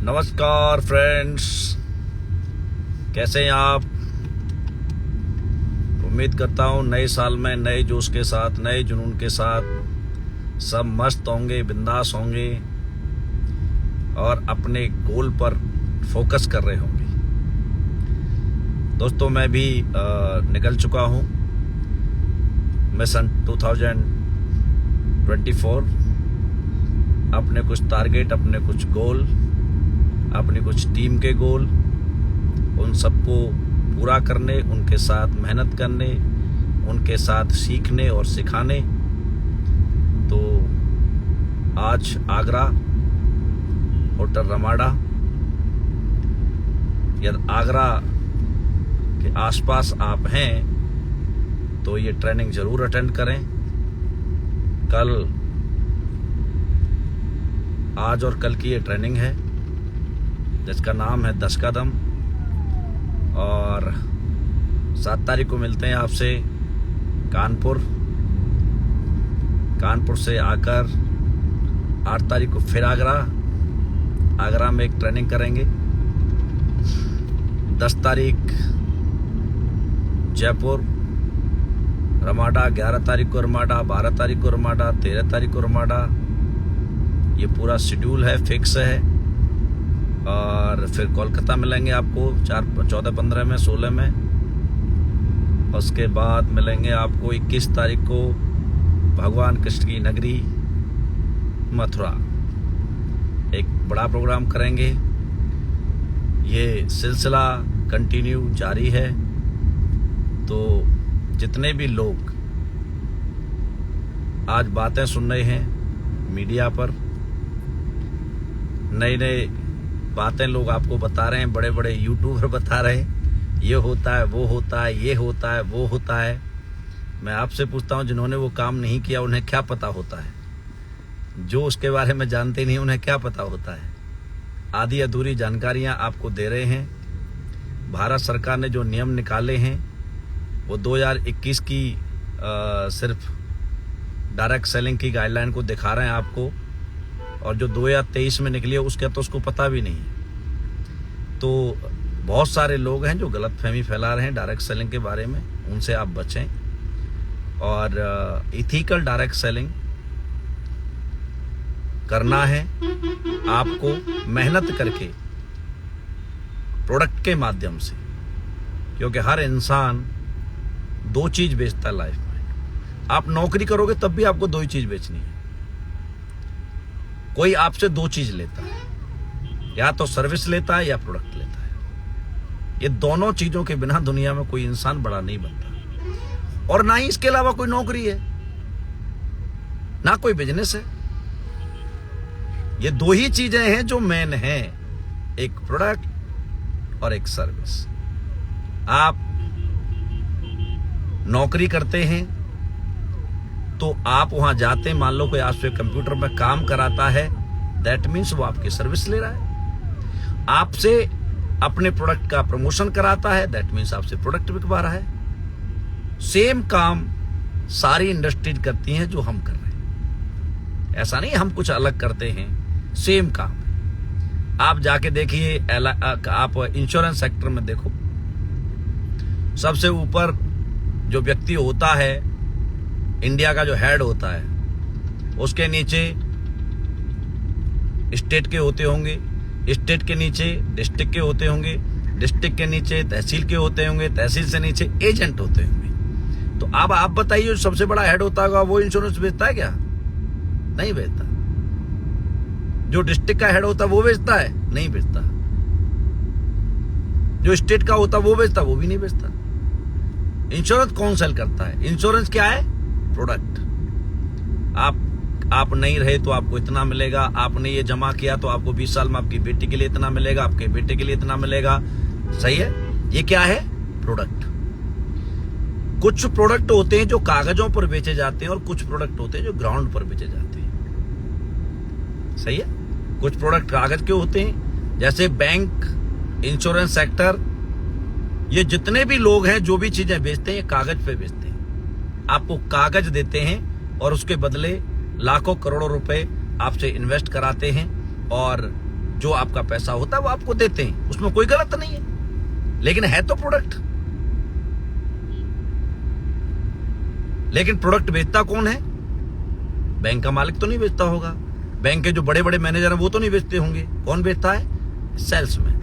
नमस्कार फ्रेंड्स, कैसे हैं आप। उम्मीद करता हूं नए साल में नए जोश के साथ, नए जुनून के साथ सब मस्त होंगे, बिंदास होंगे और अपने गोल पर फोकस कर रहे होंगे। दोस्तों, मैं भी निकल चुका हूं मिशन 2024। अपने कुछ टारगेट, अपने कुछ गोल, अपनी कुछ टीम के गोल, उन सबको पूरा करने, उनके साथ मेहनत करने, उनके साथ सीखने और सिखाने। तो आज आगरा होटल रमाडा यदि आगरा के आसपास आप हैं तो ये ट्रेनिंग जरूर अटेंड करें। कल, आज और कल की ये ट्रेनिंग है जिसका नाम है 10 कदम, और 7 तारीख को मिलते हैं आपसे कानपुर से आकर 8 तारीख को फिर आगरा में एक ट्रेनिंग करेंगे। 10 तारीख जयपुर, रमाडा, 11 तारीख को रमाडा, 12 तारीख को रमाडा, 13 तारीख को रमाडा। ये पूरा शेड्यूल है, फिक्स है। और फिर कोलकाता मिलेंगे आपको 14, 15 में, 16 में। उसके बाद मिलेंगे आपको 21 तारीख को भगवान कृष्ण की नगरी मथुरा। एक बड़ा प्रोग्राम करेंगे। ये सिलसिला कंटिन्यू जारी है। तो जितने भी लोग आज बातें सुन रहे हैं मीडिया पर, नए नए बातें लोग आपको बता रहे हैं, बड़े बड़े यूट्यूबर बता रहे हैं, ये होता है, वो होता है, ये होता है, वो होता है। मैं आपसे पूछता हूं, जिन्होंने वो काम नहीं किया उन्हें क्या पता होता है? जो उसके बारे में जानते नहीं उन्हें क्या पता होता है? आधी अधूरी जानकारियां आपको दे रहे हैं। भारत सरकार ने जो नियम निकाले हैं वो 2021 की सिर्फ डायरेक्ट सेलिंग की गाइडलाइन को दिखा रहे हैं आपको, और जो 2023 में निकली है उसका तो उसको पता भी नहीं है। तो बहुत सारे लोग हैं जो गलतफहमी फैला रहे हैं डायरेक्ट सेलिंग के बारे में, उनसे आप बचें। और इथिकल डायरेक्ट सेलिंग करना है आपको, मेहनत करके, प्रोडक्ट के माध्यम से, क्योंकि हर इंसान 2 चीज बेचता है लाइफ में। आप नौकरी करोगे तब भी आपको 2 ही चीज बेचनी है। कोई आपसे 2 चीज लेता है, या तो सर्विस लेता है या प्रोडक्ट लेता है। ये दोनों चीजों के बिना दुनिया में कोई इंसान बड़ा नहीं बनता, और ना ही इसके अलावा कोई नौकरी है, ना कोई बिजनेस है। ये 2 ही चीजें हैं जो मेन हैं, एक प्रोडक्ट और एक सर्विस। आप नौकरी करते हैं तो आप वहां जाते हैं, मान लो कोई आपसे कंप्यूटर में काम कराता है, दैट मीन्स वो आपकी सर्विस ले रहा है। आपसे अपने प्रोडक्ट का प्रमोशन कराता है, दैट मीन्स आपसे प्रोडक्ट बिकवा रहा है। सेम काम सारी इंडस्ट्रीज करती हैं जो हम कर रहे हैं। ऐसा नहीं हम कुछ अलग करते हैं, सेम काम है। आप जाके देखिए, आप इंश्योरेंस सेक्टर में देखो, सबसे ऊपर जो व्यक्ति होता है, इंडिया का जो हेड होता है, उसके नीचे स्टेट के होते होंगे, स्टेट के नीचे डिस्ट्रिक्ट के होते होंगे, डिस्ट्रिक्ट के नीचे तहसील के होते होंगे, तहसील से नीचे एजेंट होते होंगे। तो अब आप बताइए, जो सबसे बड़ा हेड होता होगा वो इंश्योरेंस बेचता है क्या? नहीं बेचता। जो डिस्ट्रिक्ट का हेड होता है वो बेचता है? नहीं बेचता। जो स्टेट का होता है वो बेचता? वो भी नहीं बेचता। इंश्योरेंस कौन सेल करता है? इंश्योरेंस क्या है? प्रोडक्ट। आप नहीं रहे तो आपको इतना मिलेगा, आपने ये जमा किया तो आपको 20 साल में आपकी बेटी के लिए इतना मिलेगा, आपके बेटे के लिए इतना मिलेगा। सही है? ये क्या है? प्रोडक्ट। कुछ प्रोडक्ट होते हैं जो कागजों पर बेचे जाते हैं, और कुछ प्रोडक्ट होते हैं जो ग्राउंड पर बेचे जाते हैं। सही है? कुछ प्रोडक्ट कागज के होते हैं, जैसे बैंक, इंश्योरेंस सेक्टर, ये जितने भी लोग हैं जो भी चीजें बेचते हैं, ये कागज पे बेचते हैं। आपको कागज देते हैं और उसके बदले लाखों करोड़ों रुपए आपसे इन्वेस्ट कराते हैं, और जो आपका पैसा होता है वो आपको देते हैं, उसमें कोई गलत नहीं है, लेकिन है तो प्रोडक्ट। लेकिन प्रोडक्ट बेचता कौन है? बैंक का मालिक तो नहीं बेचता होगा, बैंक के जो बड़े बड़े मैनेजर हैं वो तो नहीं बेचते होंगे। कौन बेचता है? सेल्समैन।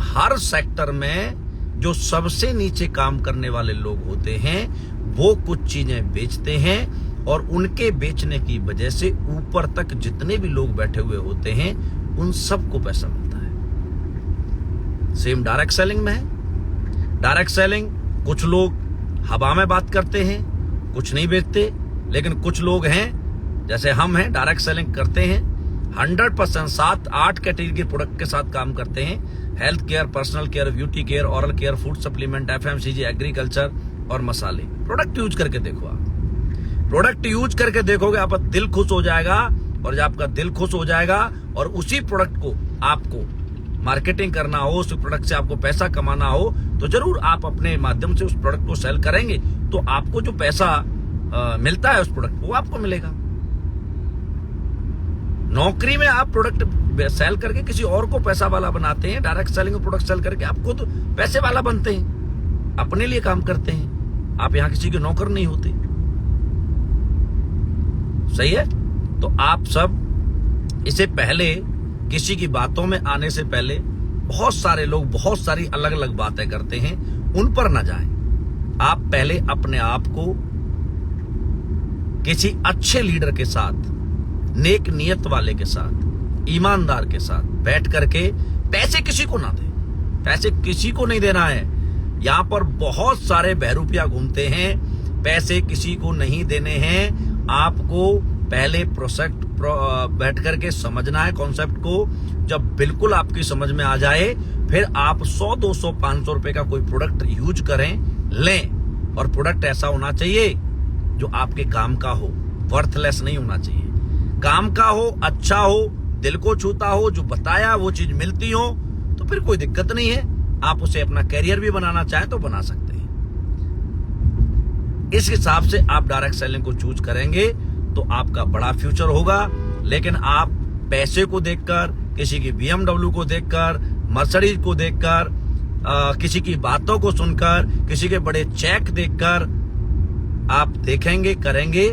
हर सेक्टर में जो सबसे नीचे काम करने वाले लोग होते हैं वो कुछ चीजें बेचते हैं, और उनके बेचने की वजह से ऊपर तक जितने भी लोग बैठे हुए होते हैं उन सबको पैसा मिलता है। सेम डायरेक्ट सेलिंग में है। डायरेक्ट सेलिंग, कुछ लोग हवा में बात करते हैं, कुछ नहीं बेचते, लेकिन कुछ लोग हैं जैसे हम हैं, डायरेक्ट सेलिंग करते हैं, 100% 7-8 कैटेगरी प्रोडक्ट के साथ काम करते हैं। Health care, personal care, beauty care, oral care, food supplement, FMCG, agriculture और मसाले। प्रोडक्ट यूज करके देखो आप, प्रोडक्ट यूज करके देखोगे आपका दिल खुश हो जाएगा, और जब आपका दिल खुश हो जाएगा और उसी प्रोडक्ट को आपको मार्केटिंग करना हो, उस प्रोडक्ट से आपको पैसा कमाना हो, तो जरूर आप अपने माध्यम से उस प्रोडक्ट को सेल करेंगे, तो आपको जो पैसा मिलता है उस प्रोडक्ट वो आपको मिलेगा। नौकरी में आप प्रोडक्ट सेल करके किसी और को पैसा वाला बनाते हैं, डायरेक्ट सेलिंग में प्रोडक्ट सेल करके आपको तो पैसे वाला बनते हैं, अपने लिए काम करते हैं, आप यहां किसी के नौकर नहीं होते। सही है? तो आप सब इसे पहले, किसी की बातों में आने से पहले, बहुत सारे लोग बहुत सारी अलग अलग बातें करते हैं, उन पर ना जाएं। आप पहले अपने आप को किसी अच्छे लीडर के साथ, नेक नियत वाले के साथ, ईमानदार के साथ बैठ करके, पैसे किसी को ना दें, पैसे किसी को नहीं देना है। यहां पर बहुत सारे बहरूपिया घूमते हैं, पैसे किसी को नहीं देने हैं। आपको पहले प्रोसेक्ट बैठ करके समझना है कॉन्सेप्ट को। जब बिल्कुल आपकी समझ में आ जाए, फिर आप 100, 200, 500 रुपए का कोई प्रोडक्ट यूज करें, लें। और प्रोडक्ट ऐसा होना चाहिए जो आपके काम का हो, वर्थलेस नहीं होना चाहिए। काम का हो, अच्छा हो, दिल को छूता हो, जो बताया वो चीज मिलती हो, तो फिर कोई दिक्कत नहीं है। आप उसे अपना कैरियर भी बनाना चाहें तो बना सकते हैं। इस हिसाब से आप डायरेक्ट सेलिंग को चूज करेंगे तो आपका बड़ा फ्यूचर होगा। लेकिन आप पैसे को देखकर, किसी की BMW को देखकर, मर्सिडीज को देखकर, किसी की बातों को सुनकर, किसी के बड़े चेक देखकर आप देखेंगे, करेंगे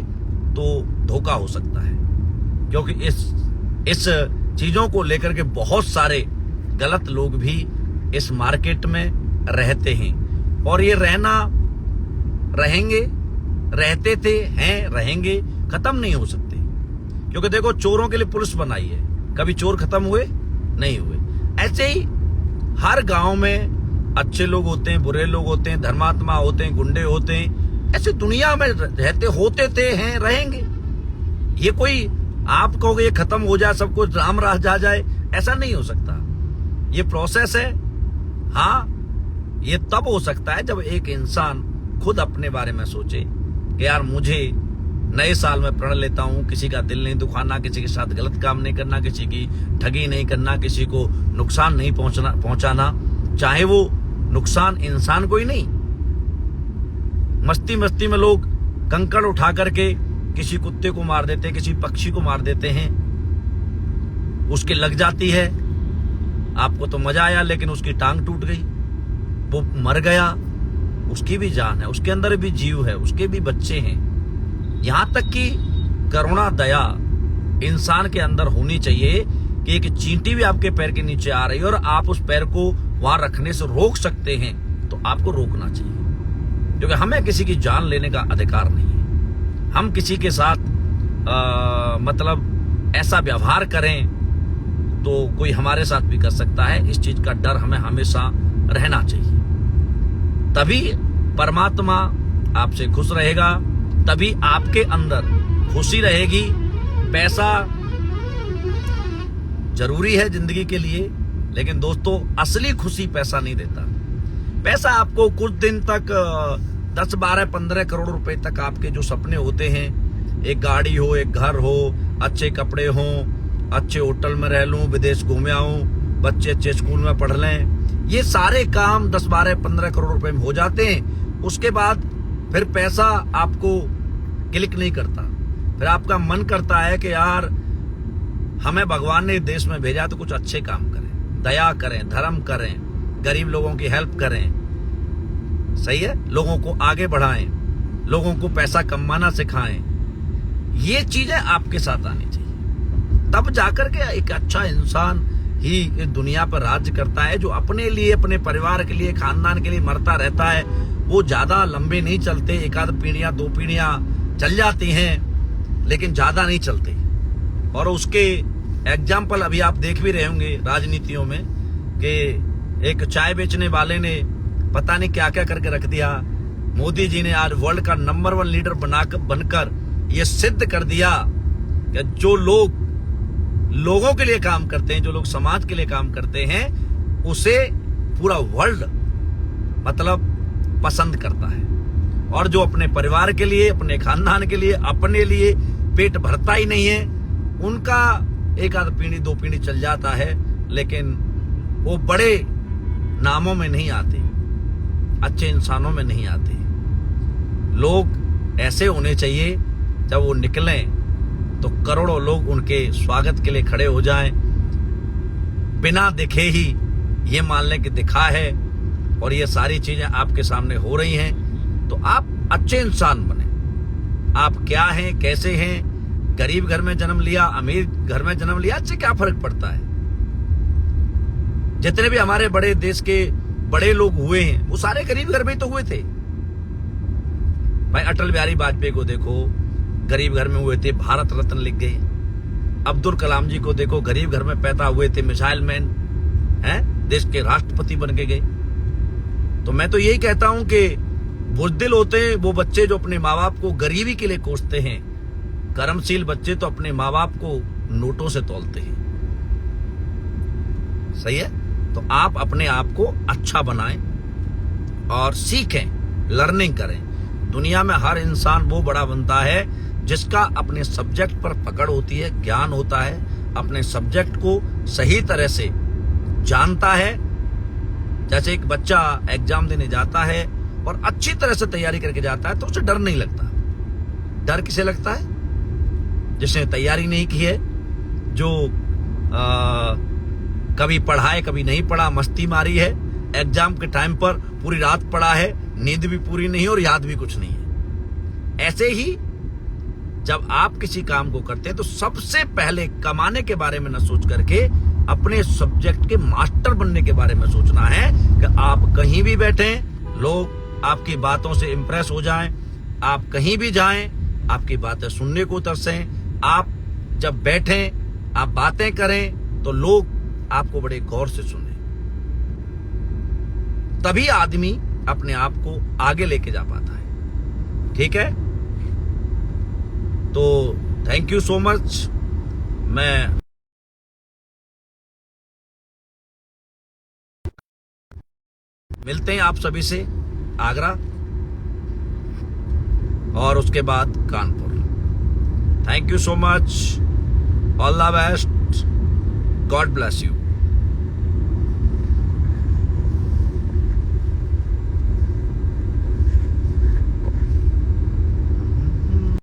तो धोखा हो सकता है। क्योंकि इस चीजों को लेकर के बहुत सारे गलत लोग भी इस मार्केट में रहते हैं, और ये रहेंगे, रहते थे, हैं, रहेंगे, खत्म नहीं हो सकते। क्योंकि देखो, चोरों के लिए पुलिस बनाई है, कभी चोर खत्म हुए नहीं हुए। ऐसे ही हर गांव में अच्छे लोग होते हैं, बुरे लोग होते हैं, धर्मात्मा होते हैं, गुंडे होते हैं। ऐसे दुनिया में रहते होते थे, हैं, रहेंगे। ये कोई आप कहोगे ये खत्म हो जाए, सब कुछ राम राज आ जाए, ऐसा नहीं हो सकता। ये प्रोसेस है। हाँ, ये तब हो सकता है जब एक इंसान खुद अपने बारे में सोचे कि यार मुझे नए साल में प्रण लेता हूं, किसी का दिल नहीं दुखाना, किसी के साथ गलत काम नहीं करना, किसी की ठगी नहीं करना, किसी को नुकसान नहीं पहुंचाना, चाहे वो नुकसान इंसान को ही नहीं। मस्ती मस्ती में लोग कंकड़ उठा करके किसी कुत्ते को मार देते, किसी पक्षी को मार देते हैं, उसके लग जाती है, आपको तो मजा आया, लेकिन उसकी टांग टूट गई, वो मर गया, उसकी भी जान है, उसके अंदर भी जीव है, उसके भी बच्चे हैं। यहां तक कि करुणा, दया इंसान के अंदर होनी चाहिए कि एक चींटी भी आपके पैर के नीचे आ रही है और आप उस पैर को वहां रखने से रोक सकते हैं, तो आपको रोकना चाहिए। क्योंकि हमें किसी की जान लेने का अधिकार नहीं है। हम किसी के साथ मतलब ऐसा व्यवहार करें तो कोई हमारे साथ भी कर सकता है। इस चीज का डर हमें हमेशा रहना चाहिए। तभी परमात्मा आपसे खुश रहेगा, तभी आपके अंदर खुशी रहेगी। पैसा जरूरी है जिंदगी के लिए, लेकिन दोस्तों असली खुशी पैसा नहीं देता। पैसा आपको कुछ दिन तक 10, 12, 15 करोड़ रुपए तक आपके जो सपने होते हैं, एक गाड़ी हो, एक घर हो, अच्छे कपड़े हो, अच्छे होटल में रह लूं, विदेश घूमे आऊं, बच्चे अच्छे स्कूल में पढ़ लें, ये सारे काम 10, 12, 15 करोड़ रुपए में हो जाते हैं। उसके बाद फिर पैसा आपको क्लिक नहीं करता। फिर आपका मन करता है कि यार हमें भगवान ने देश में भेजा तो कुछ अच्छे काम करें, दया करें, धर्म करें, गरीब लोगों की हेल्प करें, सही है, लोगों को आगे बढ़ाएं, लोगों को पैसा कमाना सिखाएं। ये चीजें आपके साथ आनी चाहिए, तब जाकर के एक अच्छा इंसान ही इस दुनिया पर राज्य करता है। जो अपने लिए, अपने परिवार के लिए, खानदान के लिए मरता रहता है, वो ज्यादा लंबे नहीं चलते। एक आध पीढ़ियां, 2 पीढ़ियां चल जाती हैं, लेकिन ज्यादा नहीं चलते। और उसके एग्जाम्पल अभी आप देख भी रहे होंगे राजनीतियों में कि एक चाय बेचने वाले ने पता नहीं क्या क्या करके रख दिया। मोदी जी ने आज वर्ल्ड का नंबर 1 लीडर बनकर ये सिद्ध कर दिया कि जो लोग लोगों के लिए काम करते हैं, जो लोग समाज के लिए काम करते हैं, उसे पूरा वर्ल्ड मतलब पसंद करता है। और जो अपने परिवार के लिए, अपने खानदान के लिए, अपने लिए पेट भरता ही नहीं है, उनका एक आध पीढ़ी, 2 पीढ़ी चल जाता है, लेकिन वो बड़े नामों में नहीं आते, अच्छे इंसानों में नहीं आते। लोग ऐसे होने चाहिए जब वो निकलें तो करोड़ों लोग उनके स्वागत के लिए खड़े हो जाएं, बिना दिखे ही ये मान लें कि दिखा है और ये सारी चीजें आपके सामने हो रही हैं। तो आप अच्छे इंसान बने। आप क्या हैं, कैसे हैं, गरीब घर में जन्म लिया, अमीर घर में जन्म लिया, इससे क्या फर्क पड़ता है। जितने भी हमारे बड़े देश के बड़े लोग हुए हैं वो सारे गरीब घर में ही तो हुए थे। भाई अटल बिहारी वाजपेयी को देखो, गरीब घर में हुए थे, भारत रत्न लिख गए। अब्दुल कलाम जी को देखो, गरीब घर में पैदा हुए थे, मिसाइल मैन हैं, देश के राष्ट्रपति बन के गए। तो मैं तो यही कहता हूं कि बुज़दिल होते हैं वो बच्चे जो अपने माँ बाप को गरीबी के लिए कोसते हैं, कर्मशील बच्चे तो अपने माँ बाप को नोटों से तौलते हैं। सही है। तो आप अपने आप को अच्छा बनाएं और सीखें, लर्निंग करें। दुनिया में हर इंसान वो बड़ा बनता है जिसका अपने सब्जेक्ट पर पकड़ होती है, ज्ञान होता है, अपने सब्जेक्ट को सही तरह से जानता है। जैसे एक बच्चा एग्जाम देने जाता है और अच्छी तरह से तैयारी करके जाता है तो उसे डर नहीं लगता। डर किसे लगता है? जिसने तैयारी नहीं की है, जो कभी पढ़ा है, कभी नहीं पढ़ा, मस्ती मारी है, एग्जाम के टाइम पर पूरी रात पढ़ा है, नींद भी पूरी नहीं और याद भी कुछ नहीं है। ऐसे ही जब आप किसी काम को करते हैं तो सबसे पहले कमाने के बारे में न सोच करके अपने सब्जेक्ट के मास्टर बनने के बारे में सोचना है कि आप कहीं भी बैठें, लोग आपकी बातों से इंप्रेस हो जाएं। आप कहीं भी जाएं, आपकी बातें सुनने को तरसें। आप जब बैठें, आप बातें करें तो लोग आपको बड़े गौर से सुने। तभी आदमी अपने आप को आगे लेके जा पाता है। ठीक है, तो थैंक यू सो मच। मैं मिलते हैं आप सभी से आगरा और उसके बाद Kanpur. Thank you so much, all the best, God bless you.